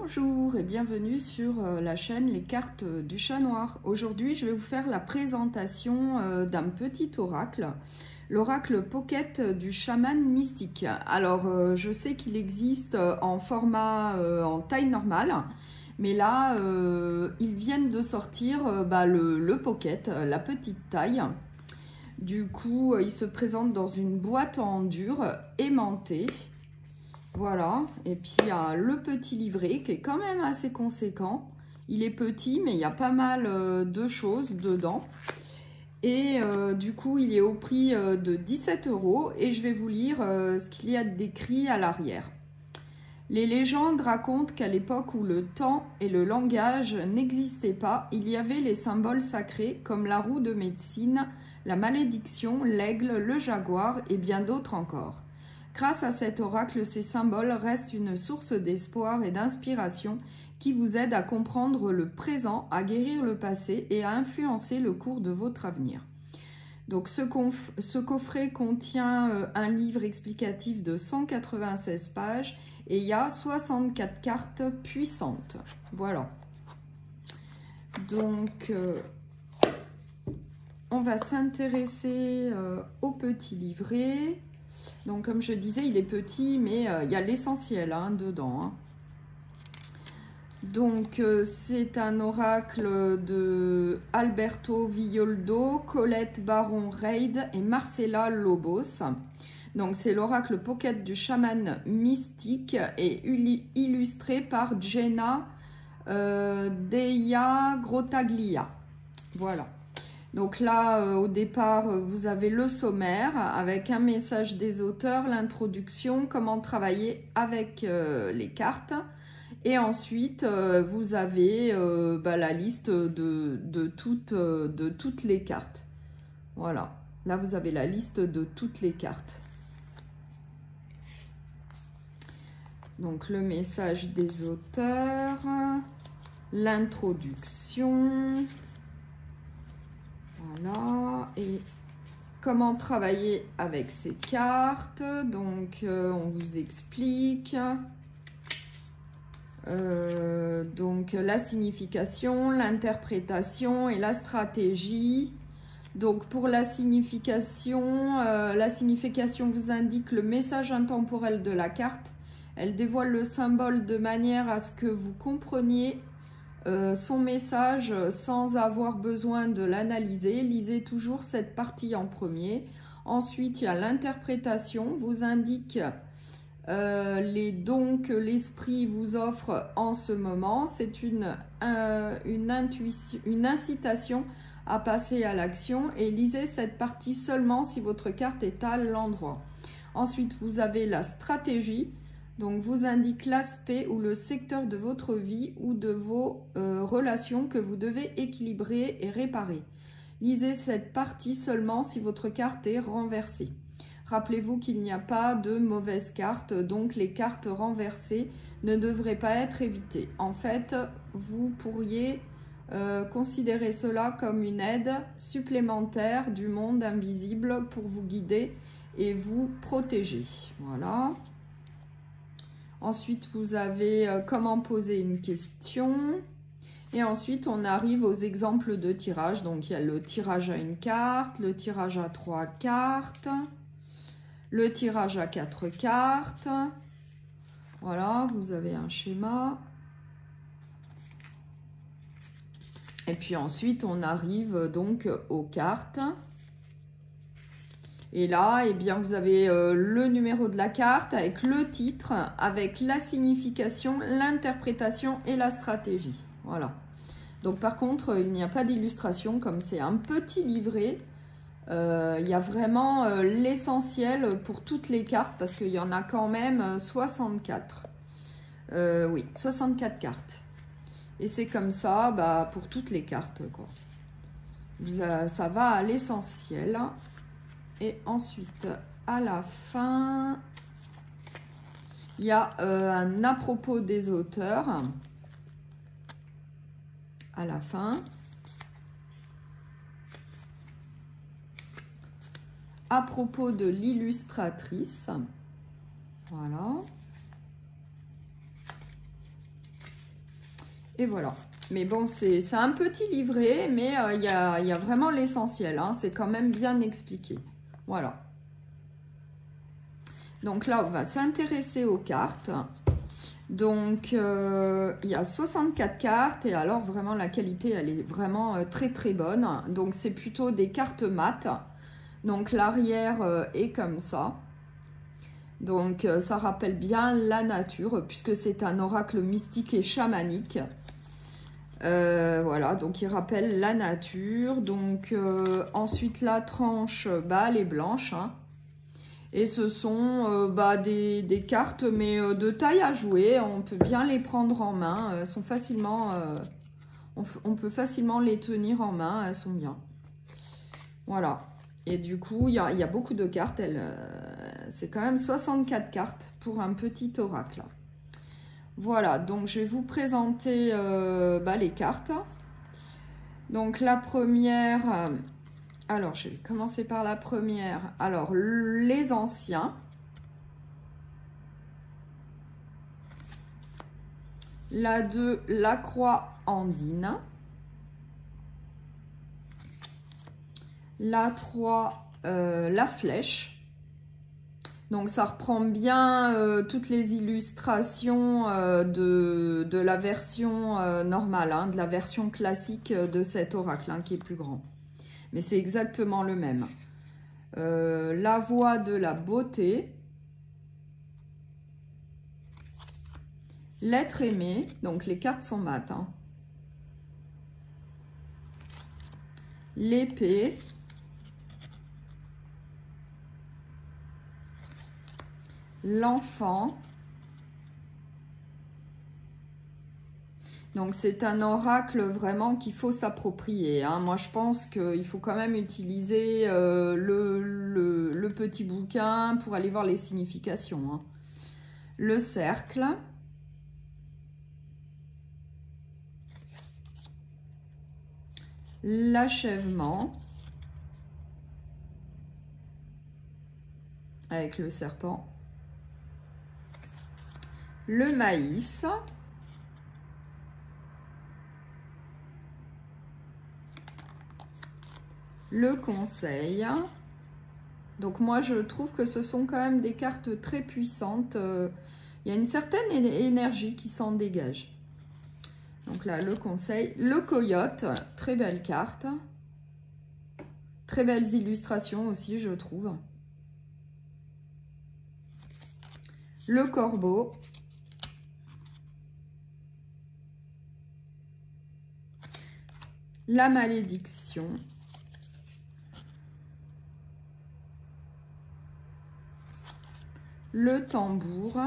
Bonjour et bienvenue sur la chaîne Les Cartes du Chat Noir. Aujourd'hui, je vais vous faire la présentation d'un petit oracle, l'oracle Pocket du chaman mystique. Alors, je sais qu'il existe en format en taille normale, mais là, ils viennent de sortir le Pocket, la petite taille. Du coup, il se présente dans une boîte en dur aimantée. Voilà, et puis il y a le petit livret qui est quand même assez conséquent. Il est petit, mais il y a pas mal de choses dedans. Et du coup, il est au prix de 17 € et je vais vous lire ce qu'il y a décrit à l'arrière. Les légendes racontent qu'à l'époque où le temps et le langage n'existaient pas, il y avait les symboles sacrés comme la roue de médecine, la malédiction, l'aigle, le jaguar et bien d'autres encore. Grâce à cet oracle, ces symboles restent une source d'espoir et d'inspiration qui vous aide à comprendre le présent, à guérir le passé et à influencer le cours de votre avenir. Donc ce coffret contient un livre explicatif de 196 pages et il y a 64 cartes puissantes. Voilà. Donc on va s'intéresser au petit livret. Donc comme je disais, il est petit, mais il y a l'essentiel dedans. Donc c'est un oracle de Alberto Villoldo, Colette Baron-Reid et Marcela Lobos. Donc c'est l'oracle Pocket du chaman mystique et illustré par Jenna Deia Grottaglia. Voilà. Donc là, au départ, vous avez le sommaire avec un message des auteurs, l'introduction, comment travailler avec les cartes. Et ensuite, vous avez la liste de toutes les cartes. Voilà. Là, vous avez la liste de toutes les cartes. Donc, le message des auteurs, l'introduction. Voilà, et comment travailler avec ces cartes. Donc, on vous explique. Donc, la signification, l'interprétation et la stratégie. Donc, pour la signification vous indique le message intemporel de la carte. Elle dévoile le symbole de manière à ce que vous compreniez son message sans avoir besoin de l'analyser. Lisez toujours cette partie en premier. Ensuite, il y a l'interprétation, vous indique les dons que l'esprit vous offre en ce moment. C'est une incitation à passer à l'action et lisez cette partie seulement si votre carte est à l'endroit. Ensuite, vous avez la stratégie. Donc, vous indique l'aspect ou le secteur de votre vie ou de vos relations que vous devez équilibrer et réparer. Lisez cette partie seulement si votre carte est renversée. Rappelez-vous qu'il n'y a pas de mauvaises cartes, donc les cartes renversées ne devraient pas être évitées. En fait, vous pourriez considérer cela comme une aide supplémentaire du monde invisible pour vous guider et vous protéger. Voilà. Ensuite, vous avez comment poser une question. Et ensuite, on arrive aux exemples de tirage. Donc, il y a le tirage à une carte, le tirage à 3 cartes, le tirage à 4 cartes. Voilà, vous avez un schéma. Et puis ensuite, on arrive donc aux cartes. Et là, eh bien, vous avez le numéro de la carte avec le titre, avec la signification, l'interprétation et la stratégie. Voilà. Donc, par contre, il n'y a pas d'illustration, comme c'est un petit livret. Il y a vraiment l'essentiel pour toutes les cartes, parce qu'il y en a quand même 64. Oui, 64 cartes. Et c'est comme ça pour toutes les cartes, quoi. Ça va à l'essentiel. Et ensuite, à la fin, il y a un à propos des auteurs. À la fin. À propos de l'illustratrice. Voilà. Et voilà. Mais bon, c'est un petit livret, mais il y a vraiment l'essentiel. Hein. C'est quand même bien expliqué. Voilà. Donc là, on va s'intéresser aux cartes. Donc, il y a 64 cartes. Et alors, vraiment, la qualité, elle est vraiment très, très bonne. Donc, c'est plutôt des cartes mates. Donc, l'arrière est comme ça. Donc, ça rappelle bien la nature, puisque c'est un oracle mystique et chamanique. Voilà, donc il rappelle la nature. Donc ensuite la tranche, elle est blanche, hein. Et ce sont des cartes, mais de taille à jouer. On peut bien les prendre en main. Elles sont facilement, on peut facilement les tenir en main. Elles sont bien. Voilà. Et du coup, il y a beaucoup de cartes. C'est quand même 64 cartes pour un petit oracle. Voilà, donc je vais vous présenter les cartes. Donc la première, alors je vais commencer par la première. Alors les anciens. La 2, la croix andine. La 3, la flèche. Donc ça reprend bien toutes les illustrations de la version normale, hein, de la version classique de cet oracle, hein, qui est plus grand. Mais c'est exactement le même. La voie de la beauté. L'être aimé, donc les cartes sont mates. Hein. L'épée. L'enfant. Donc c'est un oracle vraiment qu'il faut s'approprier. Hein. Moi je pense qu'il faut quand même utiliser le petit bouquin pour aller voir les significations. Hein. Le cercle. L'achèvement. Avec le serpent. Le maïs, le conseil. Donc moi je trouve que ce sont quand même des cartes très puissantes. Il y a une certaine énergie qui s'en dégage. Donc là le conseil, le coyote, très belle carte. Très belles illustrations aussi je trouve. Le corbeau. La malédiction. Le tambour.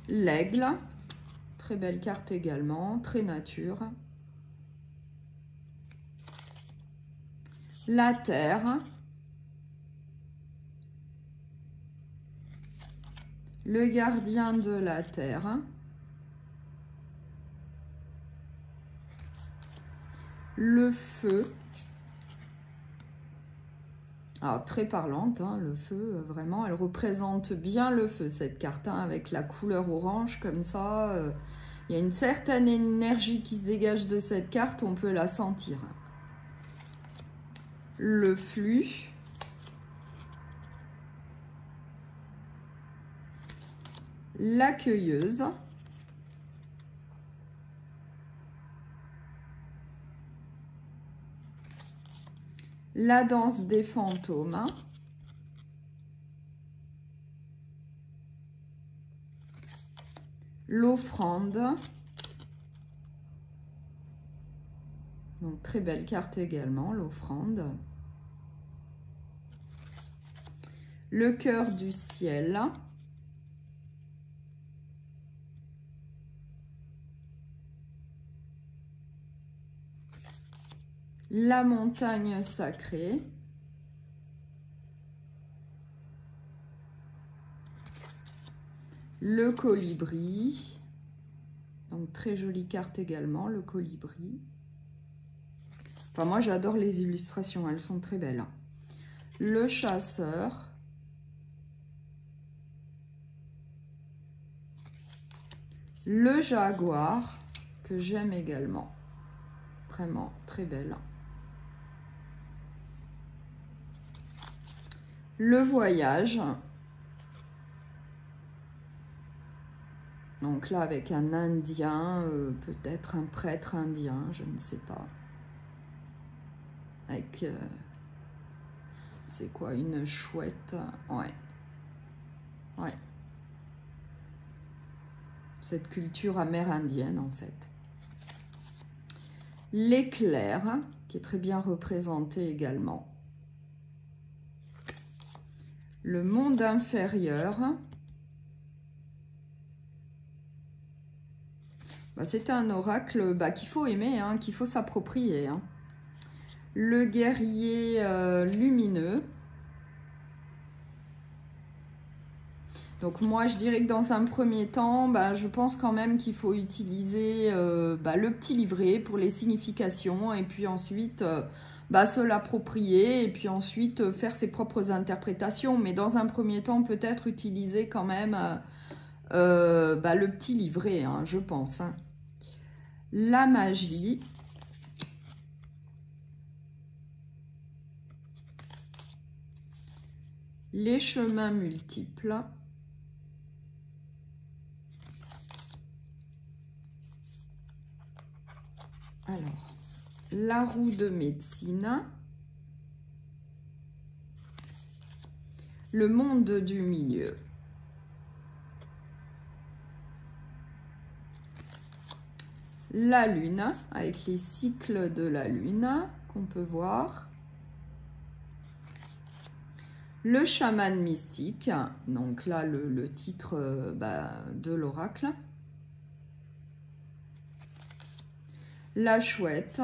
L'aigle. Très belle carte également, très nature. La terre. Le gardien de la terre. Le feu. Alors, très parlante, hein, le feu, vraiment, elle représente bien le feu, cette carte, hein, avec la couleur orange, comme ça. Il y a une certaine énergie qui se dégage de cette carte, on peut la sentir. Le flux. La cueilleuse. La danse des fantômes. L'offrande. Donc très belle carte également, l'offrande. Le cœur du ciel. La montagne sacrée. Le colibri. Donc très jolie carte également, le colibri. Enfin moi j'adore les illustrations, elles sont très belles. Le chasseur. Le jaguar, que j'aime également. Vraiment très belle. Le voyage. Donc là, avec un indien, peut-être un prêtre indien, je ne sais pas. Avec, c'est quoi, une chouette? Ouais. Ouais. Cette culture amérindienne, en fait. L'éclair, qui est très bien représenté également. Le monde inférieur. Bah, c'est un oracle qu'il faut aimer, hein, qu'il faut s'approprier. Hein. Le guerrier lumineux. Donc moi, je dirais que dans un premier temps, je pense quand même qu'il faut utiliser le petit livret pour les significations et puis ensuite se l'approprier et puis ensuite faire ses propres interprétations. Mais dans un premier temps, peut-être utiliser quand même le petit livret, hein, je pense. Hein. La magie. Les chemins multiples. Alors, la roue de médecine, le monde du milieu, la lune, avec les cycles de la lune qu'on peut voir, le chaman mystique, donc là le titre de l'oracle, la chouette,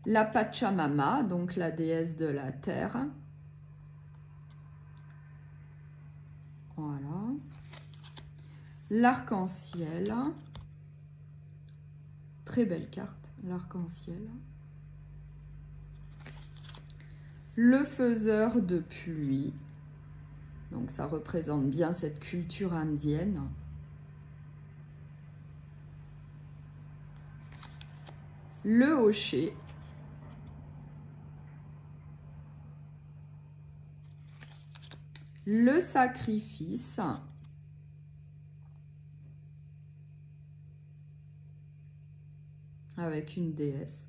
la Pachamama, donc la déesse de la terre. Voilà. L'arc-en-ciel. Très belle carte, l'arc-en-ciel. Le faiseur de pluie. Donc ça représente bien cette culture indienne. Le hocher. Le sacrifice. Avec une déesse.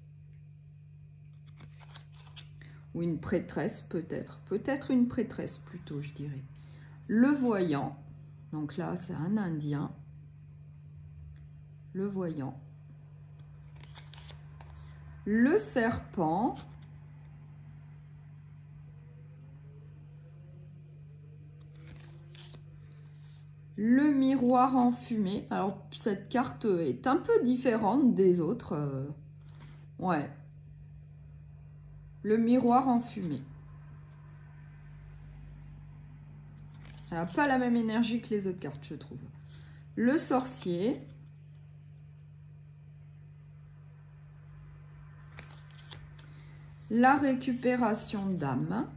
Ou une prêtresse peut-être. Peut-être une prêtresse plutôt, je dirais. Le voyant. Donc là, c'est un indien. Le voyant. Le serpent. Le miroir en fumée. Alors, cette carte est un peu différente des autres. Ouais. Le miroir en fumée. Elle n'a pas la même énergie que les autres cartes, je trouve. Le sorcier. La récupération d'âme.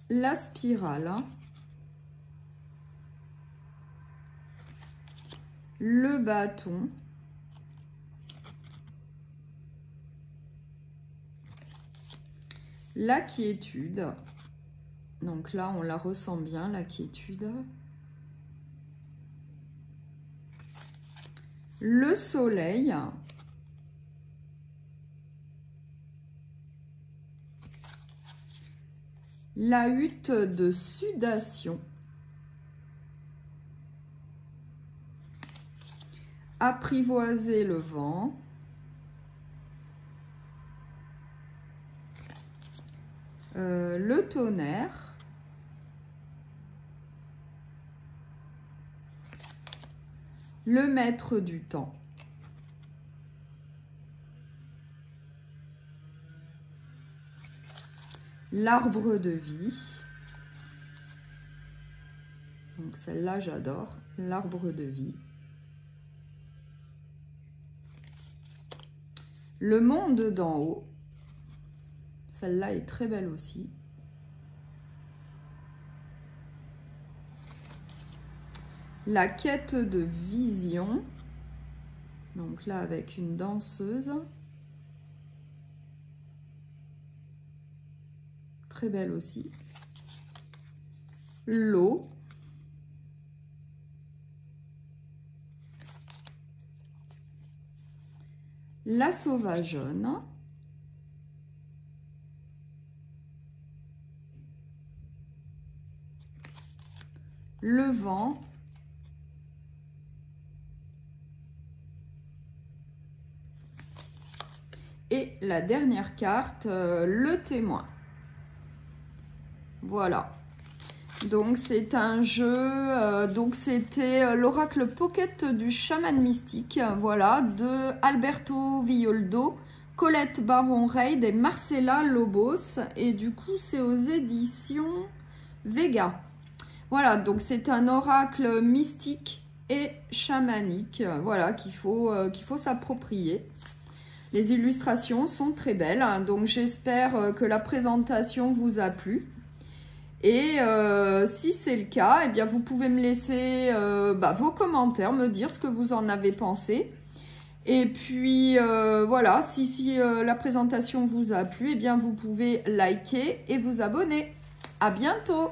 La spirale. Le bâton. La quiétude. Donc là, on la ressent bien, la quiétude. Le soleil. La hutte de sudation. Apprivoiser le vent. Le tonnerre. Le maître du temps. L'arbre de vie. Donc celle-là, j'adore. L'arbre de vie. Le monde d'en haut. celle-là est très belle aussi. La quête de vision. Donc là, avec une danseuse. Très belle aussi. L'eau. La sauvageonne. Le vent. Et la dernière carte, le témoin. Voilà. Donc c'est un jeu, donc c'était l'oracle Pocket du chaman mystique, voilà, de Alberto Villoldo, Colette Baron-Reid et Marcela Lobos. Et du coup c'est aux éditions Vega. Voilà, donc c'est un oracle mystique et chamanique, voilà, qu'il faut s'approprier. Les illustrations sont très belles, hein, donc j'espère que la présentation vous a plu. Et si c'est le cas, eh bien vous pouvez me laisser vos commentaires, me dire ce que vous en avez pensé. Et puis voilà, si la présentation vous a plu, eh bien vous pouvez liker et vous abonner. À bientôt!